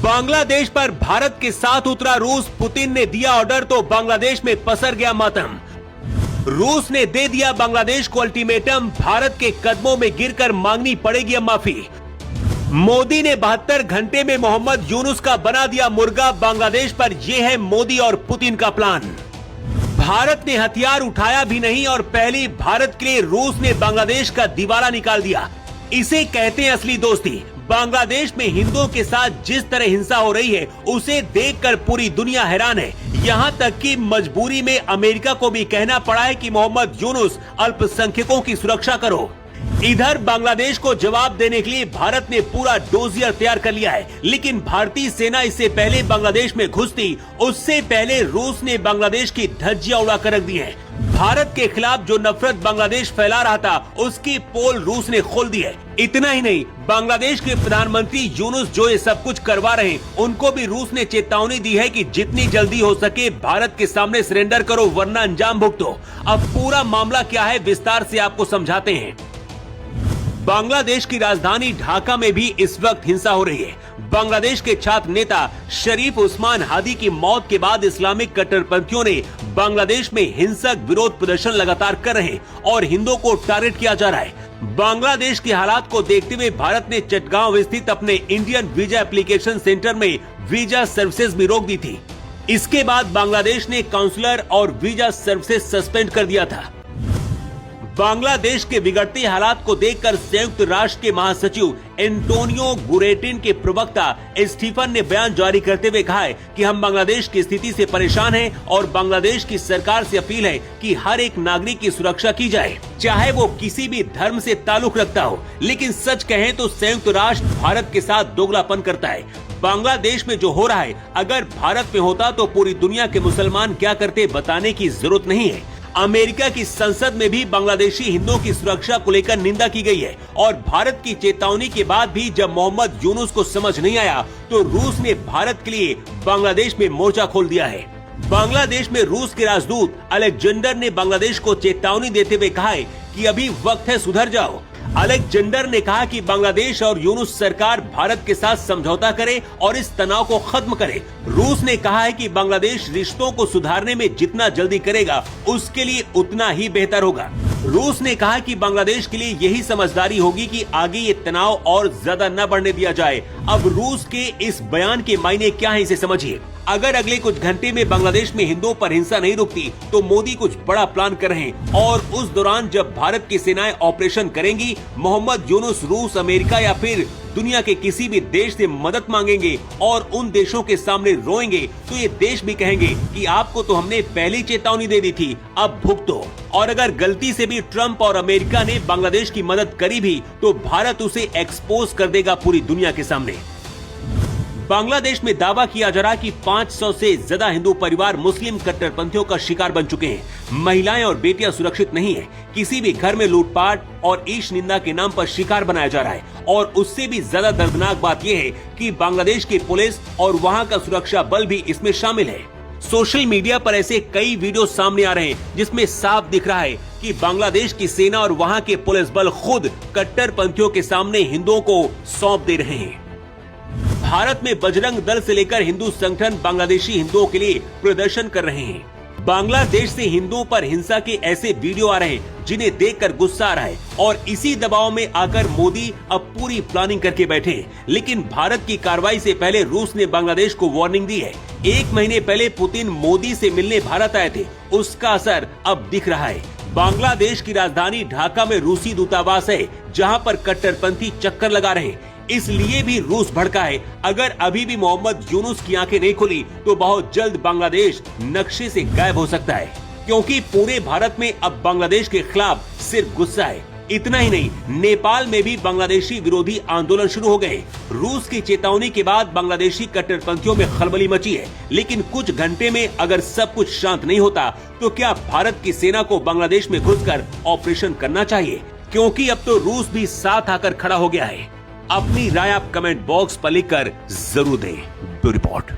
बांग्लादेश पर भारत के साथ उतरा रूस। पुतिन ने दिया ऑर्डर तो बांग्लादेश में पसर गया मातम। रूस ने दे दिया बांग्लादेश को अल्टीमेटम, भारत के कदमों में गिरकर मांगनी पड़ेगी अब माफी। मोदी ने 72 घंटे में मोहम्मद यूनुस का बना दिया मुर्गा। बांग्लादेश पर यह है मोदी और पुतिन का प्लान। भारत ने हथियार उठाया भी नहीं और पहली भारत के लिए रूस ने बांग्लादेश का दिवाला निकाल दिया। इसे कहते हैं असली दोस्ती। बांग्लादेश में हिंदुओं के साथ जिस तरह हिंसा हो रही है उसे देखकर पूरी दुनिया हैरान है। यहाँ तक कि मजबूरी में अमेरिका को भी कहना पड़ा है कि मोहम्मद यूनुस अल्पसंख्यकों की सुरक्षा करो। इधर बांग्लादेश को जवाब देने के लिए भारत ने पूरा डोजियर तैयार कर लिया है, लेकिन भारतीय सेना इससे पहले बांग्लादेश में घुसती उससे पहले रूस ने बांग्लादेश की धज्जियां उड़ा कर रख दी है। भारत के खिलाफ जो नफरत बांग्लादेश फैला रहा था उसकी पोल रूस ने खोल दी है। इतना ही नहीं, बांग्लादेश के प्रधानमंत्री यूनुस जो ये सब कुछ करवा रहे हैं उनको भी रूस ने चेतावनी दी है कि जितनी जल्दी हो सके भारत के सामने सरेंडर करो वरना अंजाम भुगतो। अब पूरा मामला क्या है विस्तार से आपको समझाते हैं। बांग्लादेश की राजधानी ढाका में भी इस वक्त हिंसा हो रही है। बांग्लादेश के छात्र नेता शरीफ उस्मान हादी की मौत के बाद इस्लामिक कट्टरपंथियों ने बांग्लादेश में हिंसक विरोध प्रदर्शन लगातार कर रहे हैं और हिंदुओं को टारगेट किया जा रहा है। बांग्लादेश के हालात को देखते हुए भारत ने चटगांव स्थित अपने इंडियन वीजा एप्लीकेशन सेंटर में वीजा सर्विसेज भी रोक दी थी। इसके बाद बांग्लादेश ने काउंसलर और वीजा सर्विसेज सस्पेंड कर दिया था। बांग्लादेश के बिगड़ते हालात को देखकर संयुक्त राष्ट्र के महासचिव एंटोनियो गुटेरेस के प्रवक्ता स्टीफन ने बयान जारी करते हुए कहा है कि हम बांग्लादेश की स्थिति से परेशान हैं और बांग्लादेश की सरकार से अपील है कि हर एक नागरिक की सुरक्षा की जाए, चाहे वो किसी भी धर्म से ताल्लुक रखता हो। लेकिन सच कहें तो संयुक्त राष्ट्र भारत के साथ दोगलापन करता है। बांग्लादेश में जो हो रहा है अगर भारत में होता तो पूरी दुनिया के मुसलमान क्या करते बताने की जरूरत नहीं है। अमेरिका की संसद में भी बांग्लादेशी हिंदुओं की सुरक्षा को लेकर निंदा की गई है और भारत की चेतावनी के बाद भी जब मोहम्मद यूनुस को समझ नहीं आया तो रूस ने भारत के लिए बांग्लादेश में मोर्चा खोल दिया है। बांग्लादेश में रूस के राजदूत अलेक्जेंडर ने बांग्लादेश को चेतावनी देते हुए कहा है कि अभी वक्त है, सुधर जाओ। अलेक्जेंडर ने कहा कि बांग्लादेश और यूनुस सरकार भारत के साथ समझौता करे और इस तनाव को खत्म करे। रूस ने कहा है कि बांग्लादेश रिश्तों को सुधारने में जितना जल्दी करेगा उसके लिए उतना ही बेहतर होगा। रूस ने कहा कि बांग्लादेश के लिए यही समझदारी होगी कि आगे ये तनाव और ज्यादा न बढ़ने दिया जाए। अब रूस के इस बयान के मायने क्या है इसे समझिए। अगर अगले कुछ घंटे में बांग्लादेश में हिंदुओं पर हिंसा नहीं रुकती तो मोदी कुछ बड़ा प्लान कर रहे हैं और उस दौरान जब भारत की सेनाएं ऑपरेशन करेंगी मोहम्मद यूनुस रूस, अमेरिका या फिर दुनिया के किसी भी देश से मदद मांगेंगे और उन देशों के सामने रोएंगे तो ये देश भी कहेंगे कि आपको तो हमने पहली चेतावनी दे दी थी, अब भुगतो। और अगर गलती से भी ट्रंप और अमेरिका ने बांग्लादेश की मदद करी भी तो भारत उसे एक्सपोज कर देगा पूरी दुनिया के सामने। बांग्लादेश में दावा किया जा रहा कि 500 से ज्यादा हिंदू परिवार मुस्लिम कट्टरपंथियों का शिकार बन चुके हैं। महिलाएं और बेटियां सुरक्षित नहीं है। किसी भी घर में लूटपाट और ईश निंदा के नाम पर शिकार बनाया जा रहा है। और उससे भी ज्यादा दर्दनाक बात यह है कि बांग्लादेश की पुलिस और वहां का सुरक्षा बल भी इसमें शामिल है। सोशल मीडिया पर ऐसे कई वीडियो सामने आ रहे हैं जिसमें साफ दिख रहा है कि बांग्लादेश की सेना और वहां के पुलिस बल खुद कट्टरपंथियों के सामने हिंदुओं को सौंप दे रहे हैं। भारत में बजरंग दल से लेकर हिंदू संगठन बांग्लादेशी हिंदुओं के लिए प्रदर्शन कर रहे हैं। बांग्लादेश से हिंदुओं पर हिंसा के ऐसे वीडियो आ रहे हैं जिन्हें देखकर गुस्सा आ रहा है और इसी दबाव में आकर मोदी अब पूरी प्लानिंग करके बैठे हैं। लेकिन भारत की कार्रवाई से पहले रूस ने बांग्लादेश को वार्निंग दी है। 1 महीने पहले पुतिन मोदी से मिलने भारत आए थे, उसका असर अब दिख रहा है। बांग्लादेश की राजधानी ढाका में रूसी दूतावास है जहाँ पर कट्टरपंथी चक्कर लगा रहे हैं। इसलिए भी रूस भड़का है। अगर अभी भी मोहम्मद यूनुस की आंखें नहीं खुली तो बहुत जल्द बांग्लादेश नक्शे से गायब हो सकता है, क्योंकि पूरे भारत में अब बांग्लादेश के खिलाफ सिर्फ गुस्सा है। इतना ही नहीं, नेपाल में भी बांग्लादेशी विरोधी आंदोलन शुरू हो गए। रूस की चेतावनी के बाद बांग्लादेशी कट्टरपंथियों में खलबली मची है। लेकिन कुछ घंटे में अगर सब कुछ शांत नहीं होता तो क्या भारत की सेना को बांग्लादेश में घुसकर ऑपरेशन करना चाहिए? क्योंकि अब तो रूस भी साथ आकर खड़ा हो गया है। अपनी राय आप कमेंट बॉक्स पर लिखकर जरूर दें। Bureau report.